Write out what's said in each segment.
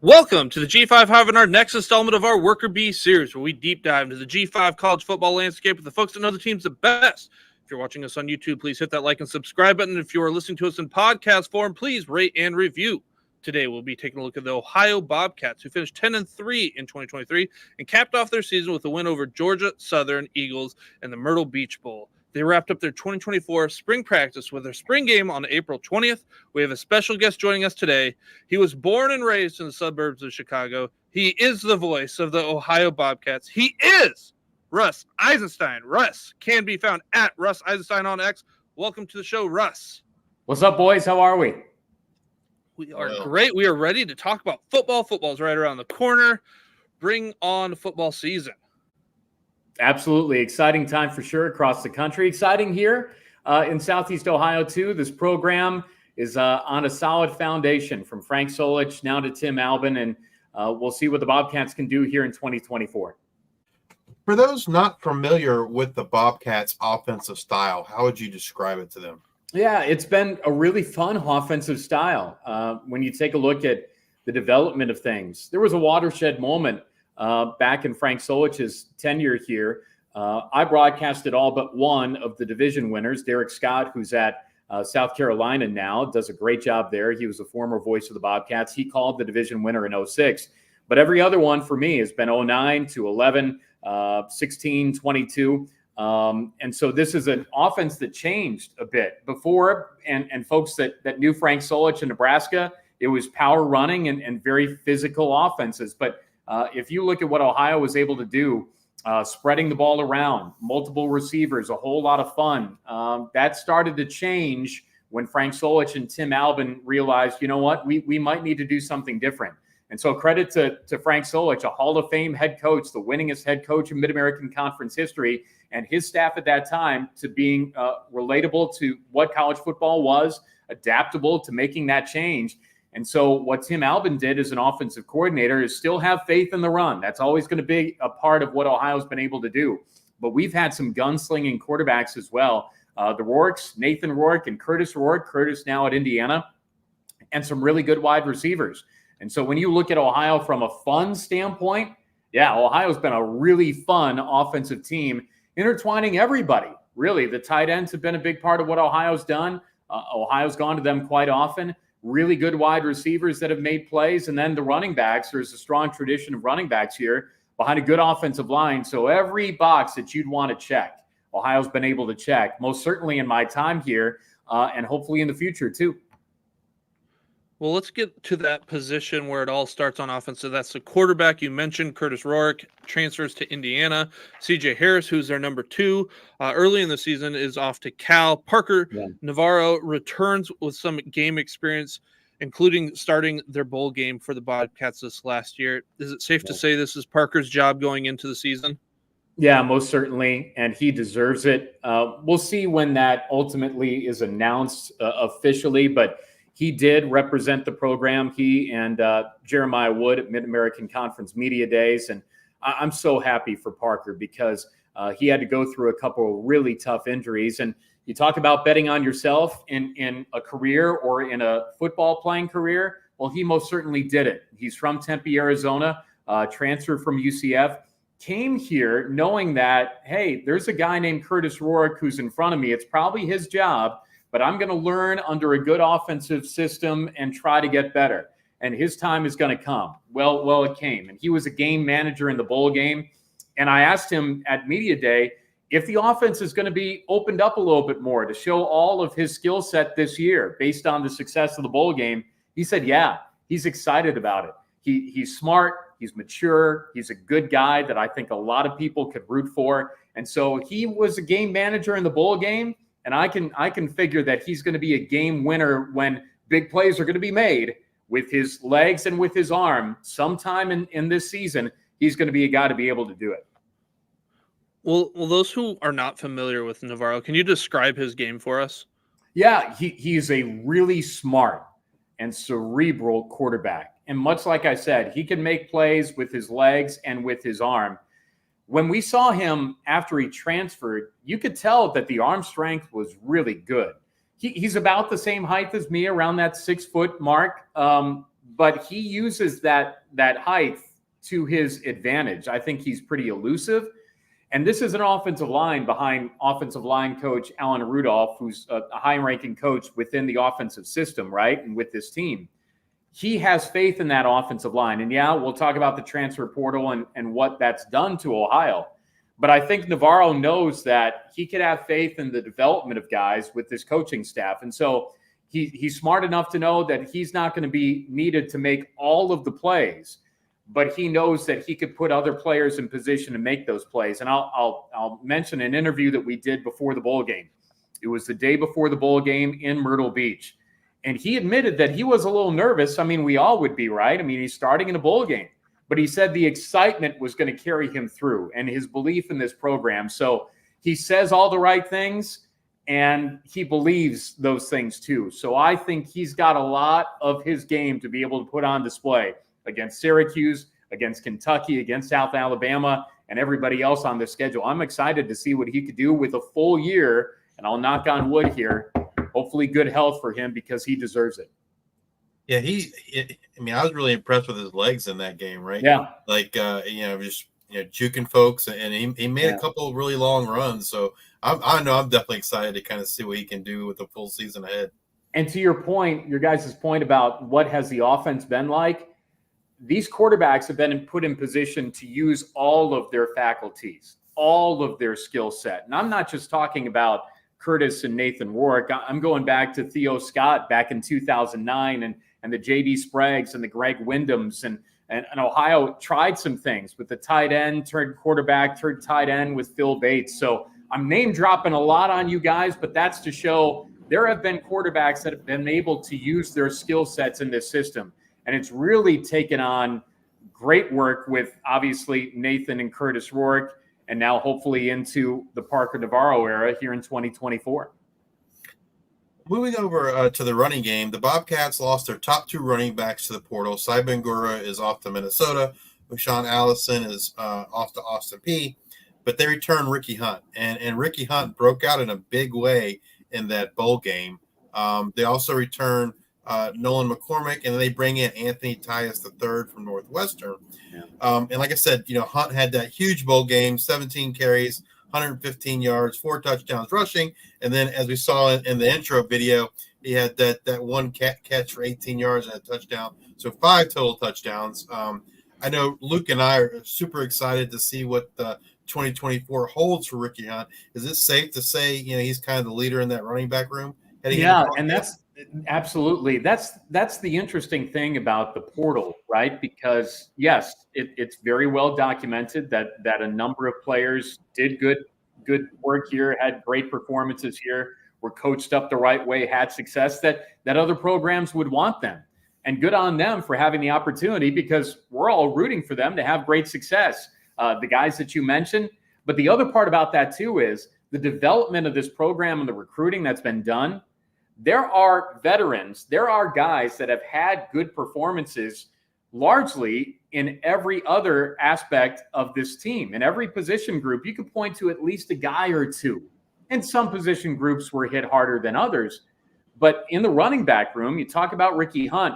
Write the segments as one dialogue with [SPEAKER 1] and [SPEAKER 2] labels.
[SPEAKER 1] Welcome to the G5 Hive and our next installment of our Worker Bee series, where we deep dive into the G5 college football landscape with the folks that know the teams the best. If you're watching us on YouTube, please hit that like and subscribe button. If you are listening to us in podcast form, please rate and review. Today, we'll be taking a look at the Ohio Bobcats, who finished 10-3 in 2023 and capped off their season with a win over Georgia Southern Eagles in the Myrtle Beach Bowl. They wrapped up their 2024 spring practice with their spring game on April 20th. We have a special guest joining us today. He was born and raised in the suburbs of Chicago. He is the voice of the Ohio Bobcats. He is Russ Eisenstein. Russ can be found at Russ Eisenstein on X. Welcome to the show, Russ.
[SPEAKER 2] What's up, boys? How are we?
[SPEAKER 1] We are great. We are ready to talk about football. Football's right around the corner. Bring on football season.
[SPEAKER 2] Absolutely. Exciting time for sure across the country. Exciting here in Southeast Ohio, too. This program is on a solid foundation from Frank Solich now to Tim Albin, and we'll see what the Bobcats can do here in 2024.
[SPEAKER 3] For those not familiar with the Bobcats' offensive style, how would you describe it to them?
[SPEAKER 2] Yeah, it's been a really fun offensive style. When you take a look at the development of things, there was a watershed moment back in Frank Solich's tenure here. I broadcasted all but one of the division winners. Derek Scott, who's at South Carolina now, does a great job there. He was a former voice of the Bobcats. He called the division winner in 06. But every other one for me has been 09 to 11, 16, 22. And so this is an offense that changed a bit before. And folks that knew Frank Solich in Nebraska, it was power running and very physical offenses. But if you look at what Ohio was able to do, spreading the ball around, multiple receivers, a whole lot of fun, that started to change when Frank Solich and Tim Albin realized, you know what, we might need to do something different. And so credit to Frank Solich, a Hall of Fame head coach, the winningest head coach in Mid-American Conference history, and his staff at that time to being relatable to what college football was, adaptable to making that change. And so what Tim Albin did as an offensive coordinator is still have faith in the run. That's always going to be a part of what Ohio's been able to do. But we've had some gunslinging quarterbacks as well. The Rourkes, Nathan Rourke and Curtis Rourke, Curtis now at Indiana, and some really good wide receivers. And so when you look at Ohio from a fun standpoint, yeah, Ohio's been a really fun offensive team, intertwining everybody. Really, the tight ends have been a big part of what Ohio's done. Ohio's gone to them quite often. Really good wide receivers that have made plays. And then the running backs, there's a strong tradition of running backs here behind a good offensive line. So every box that you'd want to check, Ohio's been able to check, most certainly in my time here and hopefully in the future too.
[SPEAKER 1] Well, let's get to that position where it all starts on offense. So that's the quarterback. You mentioned Curtis Rourke transfers to Indiana. CJ Harris, who's their number 2, early in the season is off to Cal. Parker Navarro returns with some game experience, including starting their bowl game for the Bobcats this last year. Is it safe to say this is Parker's job going into the season?
[SPEAKER 2] Yeah, most certainly, and he deserves it. We'll see when that ultimately is announced officially, but he did represent the program, he and Jeremiah Wood at Mid-American Conference Media Days. And I'm so happy for Parker because he had to go through a couple of really tough injuries. And you talk about betting on yourself in a career or in a football playing career. Well, he most certainly did it. He's from Tempe, Arizona, transferred from UCF, came here knowing that, hey, there's a guy named Curtis Rourke who's in front of me. It's probably his job, but I'm going to learn under a good offensive system and try to get better. And his time is going to come. Well, it came. And he was a game manager in the bowl game. And I asked him at Media Day if the offense is going to be opened up a little bit more to show all of his skill set this year based on the success of the bowl game. He said, yeah, he's excited about it. He's smart. He's mature. He's a good guy that I think a lot of people could root for. And so he was a game manager in the bowl game. And I can figure that he's going to be a game winner when big plays are going to be made with his legs and with his arm. Sometime in this season, he's going to be a guy to be able to do it.
[SPEAKER 1] Well, those who are not familiar with Navarro, can you describe his game for us?
[SPEAKER 2] Yeah, he's a really smart and cerebral quarterback. And much like I said, he can make plays with his legs and with his arm. When we saw him after he transferred, you could tell that the arm strength was really good. He's about the same height as me, around that 6 foot mark. but he uses that height to his advantage. I think he's pretty elusive. And this is an offensive line behind offensive line coach Alan Rudolph, who's a high-ranking coach within the offensive system, right? And with this team, he has faith in that offensive line. And yeah, we'll talk about the transfer portal and what that's done to Ohio. But I think Navarro knows that he could have faith in the development of guys with this coaching staff. And so he's smart enough to know that he's not going to be needed to make all of the plays, but he knows that he could put other players in position to make those plays. And I'll mention an interview that we did before the bowl game. It was the day before the bowl game in Myrtle Beach. And he admitted that he was a little nervous. I mean, we all would be, right? I mean, he's starting in a bowl game. But he said the excitement was going to carry him through and his belief in this program. So he says all the right things, and he believes those things too. So I think he's got a lot of his game to be able to put on display against Syracuse, against Kentucky, against South Alabama, and everybody else on the schedule. I'm excited to see what he could do with a full year, and I'll knock on wood here. Hopefully good health for him because he deserves it.
[SPEAKER 3] Yeah, I was really impressed with his legs in that game, right?
[SPEAKER 2] Yeah.
[SPEAKER 3] Like, just juking folks, and he made a couple of really long runs. So I know I'm definitely excited to kind of see what he can do with the full season ahead.
[SPEAKER 2] And to your point, your guys' point about what has the offense been like, these quarterbacks have been put in position to use all of their faculties, all of their skill set. And I'm not just talking about Curtis and Nathan Rourke. I'm going back to Theo Scott back in 2009 and the J.D. Spragues and the Greg Wyndhams. And Ohio tried some things with the tight end, turned quarterback, turned tight end with Phil Bates. So I'm name dropping a lot on you guys, but that's to show there have been quarterbacks that have been able to use their skill sets in this system. And it's really taken on great work with obviously Nathan and Curtis Rourke, and now hopefully into the Parker Navarro era here in 2024.
[SPEAKER 3] Moving over to the running game, the Bobcats lost their top two running backs to the portal. Cy Bangura is off to Minnesota. Sean Allison is off to Austin Peay. But they returned Ricky Hunt. And Ricky Hunt broke out in a big way in that bowl game. They also returned Nolan McCormick, and they bring in Anthony Tyus III from Northwestern. Yeah. And like I said, Hunt had that huge bowl game, 17 carries, 115 yards, 4 touchdowns rushing. And then as we saw in the intro video, he had that one catch for 18 yards and a touchdown. So 5 total touchdowns. I know Luke and I are super excited to see what the 2024 holds for Ricky Hunt. Is it safe to say, he's kind of the leader in that running back room?
[SPEAKER 2] Yeah, and that's absolutely. That's the interesting thing about the portal, right? Because yes, it's very well documented that a number of players did good work here, had great performances here, were coached up the right way, had success that other programs would want them. And good on them for having the opportunity, because we're all rooting for them to have great success. The guys that you mentioned. But the other part about that too is the development of this program and the recruiting that's been done. There are veterans, there are guys that have had good performances largely in every other aspect of this team. In every position group, you could point to at least a guy or two. And some position groups were hit harder than others. But in the running back room, you talk about Ricky Hunt,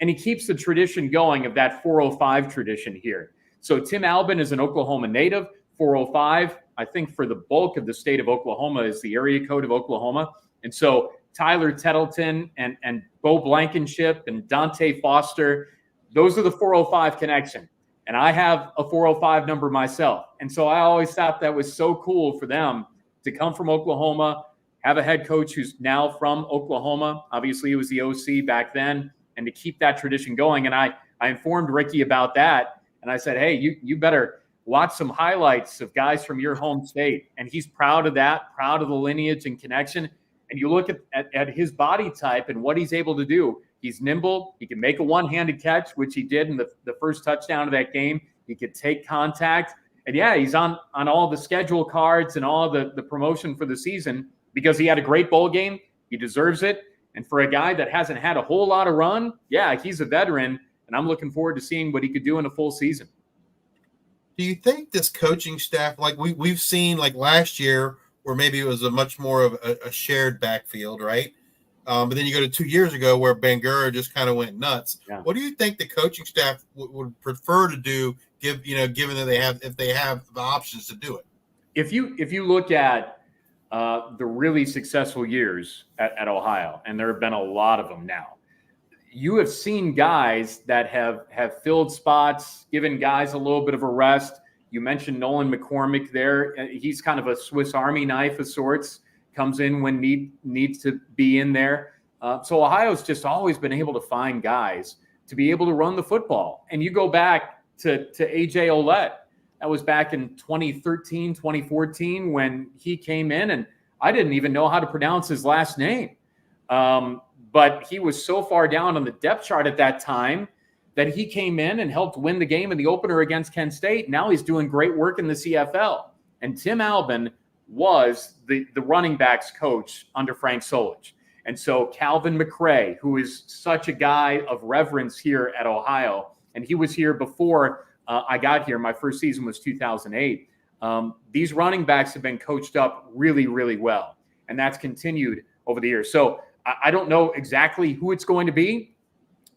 [SPEAKER 2] and he keeps the tradition going of that 405 tradition here. So Tim Albin is an Oklahoma native. 405, I think for the bulk of the state of Oklahoma, is the area code of Oklahoma. And so Tyler Tettleton and Bo Blankenship and Dante Foster, those are the 405 connection. And I have a 405 number myself. And so I always thought that was so cool for them to come from Oklahoma, have a head coach who's now from Oklahoma. Obviously, he was the OC back then, and to keep that tradition going. And I informed Ricky about that. And I said, hey, you better watch some highlights of guys from your home state. And he's proud of that, proud of the lineage and connection. And you look at his body type and what he's able to do. He's nimble. He can make a one-handed catch, which he did in the first touchdown of that game. He could take contact. And, yeah, he's on all the schedule cards and all the promotion for the season because he had a great bowl game. He deserves it. And for a guy that hasn't had a whole lot of run, yeah, he's a veteran. And I'm looking forward to seeing what he could do in a full season.
[SPEAKER 3] Do you think this coaching staff, like we've seen like last year, where maybe it was a much more of a shared backfield, right? But then you go to 2 years ago where Bangura just kind of went nuts.
[SPEAKER 2] Yeah.
[SPEAKER 3] What do you think the coaching staff would prefer to do, given that if they have the options to do it?
[SPEAKER 2] If you look at the really successful years at Ohio, and there have been a lot of them now, you have seen guys that have filled spots, given guys a little bit of a rest. You mentioned Nolan McCormick there. He's kind of a Swiss Army knife of sorts, comes in when needs to be in there. So Ohio's just always been able to find guys to be able to run the football. And you go back to A.J. Olette. That was back in 2013, 2014 when he came in, and I didn't even know how to pronounce his last name. But he was so far down on the depth chart at that time that he came in and helped win the game in the opener against Kent State. Now he's doing great work in the CFL. And Tim Albin was the running backs coach under Frank Solich. And so Calvin McRae, who is such a guy of reverence here at Ohio, and he was here before I got here. My first season was 2008. These running backs have been coached up really, really well. And that's continued over the years. So I don't know exactly who it's going to be,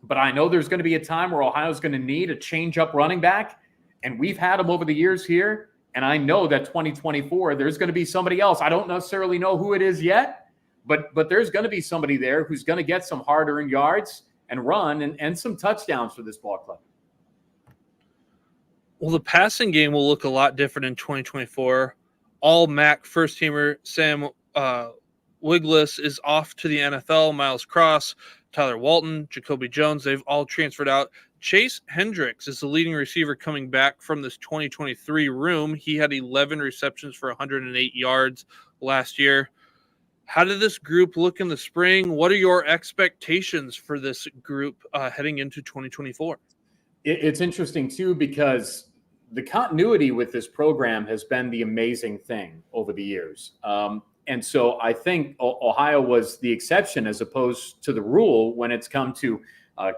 [SPEAKER 2] but I know there's going to be a time where Ohio's going to need a change-up running back, and we've had them over the years here, and I know that 2024, there's going to be somebody else. I don't necessarily know who it is yet, but there's going to be somebody there who's going to get some hard-earned yards and run and some touchdowns for this ball club.
[SPEAKER 1] Well, the passing game will look a lot different in 2024. All MAC first-teamer Sam Wiglis is off to the NFL. Miles Cross, Tyler Walton, Jacoby Jones, they've all transferred out. Chase Hendricks is the leading receiver coming back from this 2023 room. He had 11 receptions for 108 yards last year. How did this group look in the spring? What are your expectations for this group heading into 2024?
[SPEAKER 2] It's interesting, too, because the continuity with this program has been the amazing thing over the years. And so I think Ohio was the exception as opposed to the rule when it's come to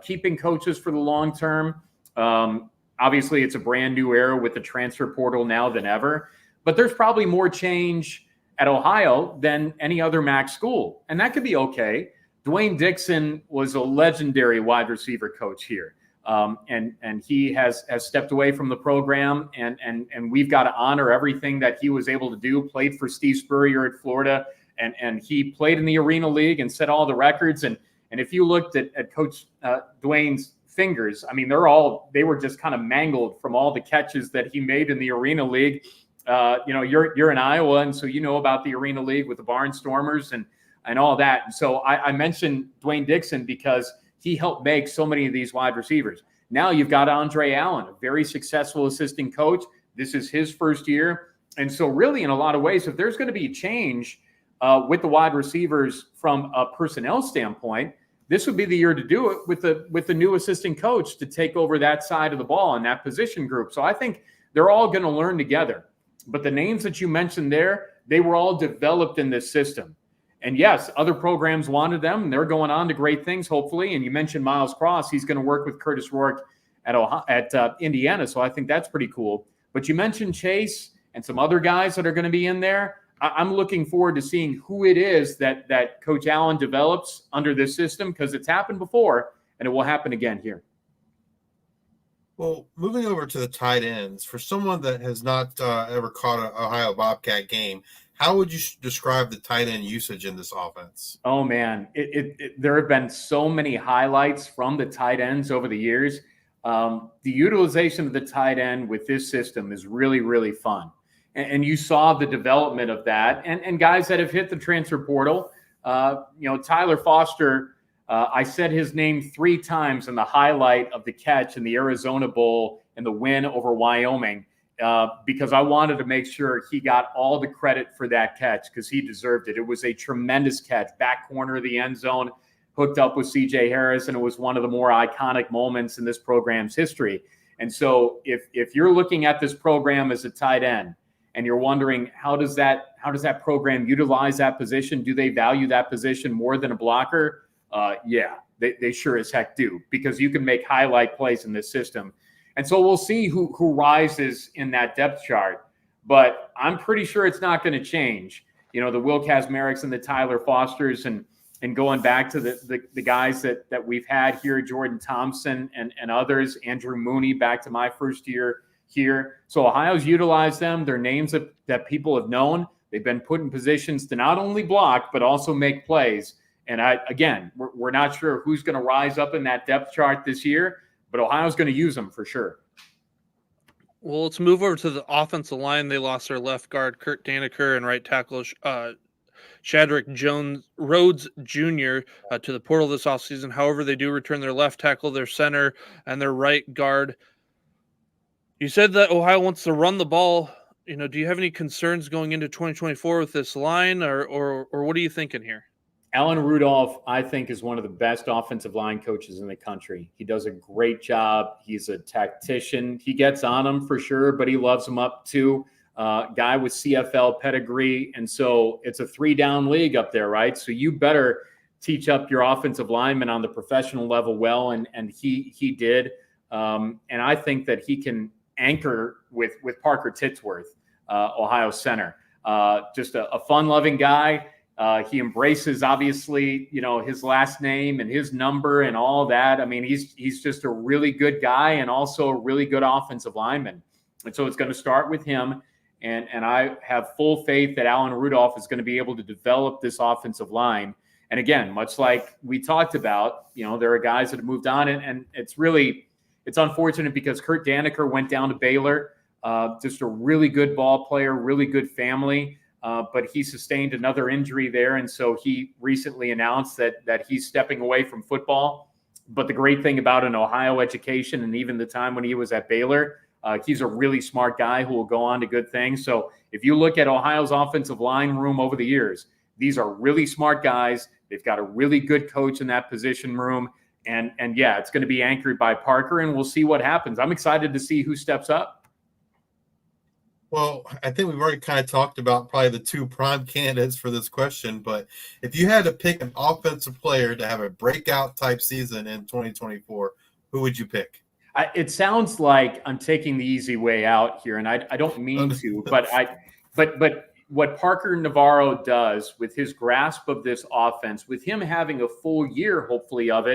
[SPEAKER 2] keeping coaches for the long term. Obviously, it's a brand new era with the transfer portal now than ever. But there's probably more change at Ohio than any other MAC school. And that could be okay. Dwayne Dixon was a legendary wide receiver coach here. And he has stepped away from the program, and we've got to honor everything that he was able to do. Played for Steve Spurrier at Florida, and he played in the Arena League and set all the records. And if you looked at Coach Dwayne's fingers, I mean, they were just kind of mangled from all the catches that he made in the Arena League. You're in Iowa, and so you know about the Arena League with the Barnstormers and all that. And so I mentioned Dwayne Dixon because he helped make so many of these wide receivers. Now you've got Andre Allen, a very successful assistant coach. This is his first year. And so really, in a lot of ways, if there's going to be a change with the wide receivers from a personnel standpoint, this would be the year to do it with the new assistant coach to take over that side of the ball and that position group. So I think they're all going to learn together. But the names that you mentioned there, they were all developed in this system. And yes, other programs wanted them, and they're going on to great things, hopefully. And you mentioned Miles Cross. He's going to work with Curtis Rourke at Indiana, so I think that's pretty cool. But you mentioned Chase and some other guys that are going to be in there. I'm looking forward to seeing who it is that Coach Allen develops under this system, because it's happened before, and it will happen again here.
[SPEAKER 3] Well, moving over to the tight ends, for someone that has not ever caught an Ohio Bobcat game, how would you describe the tight end usage in this offense?
[SPEAKER 2] Oh, man. There have been so many highlights from the tight ends over the years. The utilization of the tight end with this system is really, really fun. And you saw the development of that. And guys that have hit the transfer portal, Tyler Foster, I said his name 3 times in the highlight of the catch in the Arizona Bowl and the win over Wyoming. Because I wanted to make sure he got all the credit for that catch, because he deserved it. It was a tremendous catch, back corner of the end zone, hooked up with C.J. Harris, and it was one of the more iconic moments in this program's history. And so if you're looking at this program as a tight end and you're wondering how does that program utilize that position, do they value that position more than a blocker? Yeah, they sure as heck do, because you can make highlight plays in this system. And so we'll see who rises in that depth chart. But I'm pretty sure it's not going to change. The Will Kazmareks and the Tyler Fosters and and going back to the guys that we've had here, Jordan Thompson and others, Andrew Mooney back to my first year here. So Ohio's utilized them. They're names that people have known. They've been put in positions to not only block, but also make plays. And we're not sure who's going to rise up in that depth chart this year, but Ohio's going to use them for sure.
[SPEAKER 1] Well, let's move over to the offensive line. They lost their left guard, Kurt Daniker, and right tackle, Shadrick Rhodes Jr. To the portal this offseason. However, they do return their left tackle, their center, and their right guard. You said that Ohio wants to run the ball. Do you have any concerns going into 2024 with this line, or what are you thinking here?
[SPEAKER 2] Alan Rudolph, I think, is one of the best offensive line coaches in the country. He does a great job. He's a tactician. He gets on them for sure, but he loves them up too. Guy with CFL pedigree. And so it's a 3-down league up there, right? So you better teach up your offensive linemen on the professional level well. And he did. And I think that he can anchor with Parker Titsworth, Ohio center. Just a fun-loving guy. He embraces, obviously, his last name and his number and all that. I mean, he's just a really good guy and also a really good offensive lineman. And so it's going to start with him. And I have full faith that Alan Rudolph is going to be able to develop this offensive line. And again, much like we talked about, there are guys that have moved on. And it's unfortunate because Kurt Daniker went down to Baylor, just a really good ball player, really good family. But he sustained another injury there. And so he recently announced that he's stepping away from football. But the great thing about an Ohio education and even the time when he was at Baylor, he's a really smart guy who will go on to good things. So if you look at Ohio's offensive line room over the years, these are really smart guys. They've got a really good coach in that position room. And yeah, it's going to be anchored by Parker, and we'll see what happens. I'm excited to see who steps up.
[SPEAKER 3] Well, I think we've already kind of talked about probably the two prime candidates for this question, but if you had to pick an offensive player to have a breakout type season in 2024, who would you pick?
[SPEAKER 2] It sounds like I'm taking the easy way out here, and I don't mean to, but what Parker Navarro does with his grasp of this offense, with him having a full year, hopefully, of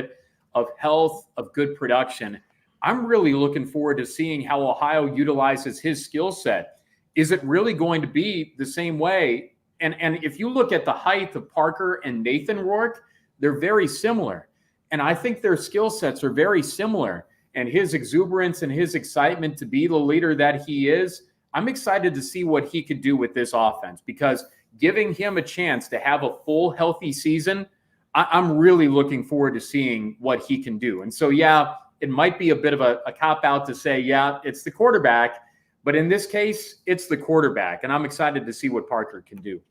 [SPEAKER 2] health, of good production, I'm really looking forward to seeing how Ohio utilizes his skill set. Is it really going to be the same way? And if you look at the height of Parker and Nathan Rourke, they're very similar. And I think their skill sets are very similar. And his exuberance and his excitement to be the leader that he is, I'm excited to see what he could do with this offense, because giving him a chance to have a full, healthy season, I'm really looking forward to seeing what he can do. And so, yeah, it might be a bit of a cop-out to say, yeah, it's the quarterback. But in this case, it's the quarterback. And I'm excited to see what Parker can do.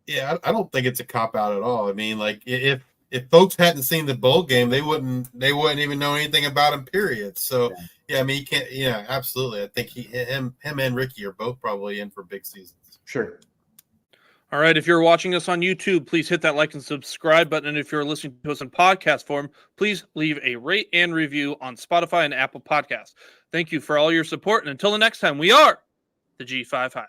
[SPEAKER 3] Yeah, I don't think it's a cop-out at all. I mean, like, if folks hadn't seen the bowl game, they wouldn't even know anything about him, period. So, yeah, I mean, you can't – yeah, absolutely. I think him and Ricky are both probably in for big seasons.
[SPEAKER 2] Sure.
[SPEAKER 1] All right, if you're watching us on YouTube, please hit that like and subscribe button. And if you're listening to us in podcast form, please leave a rate and review on Spotify and Apple Podcasts. Thank you for all your support. And until the next time, we are the G5 Hive.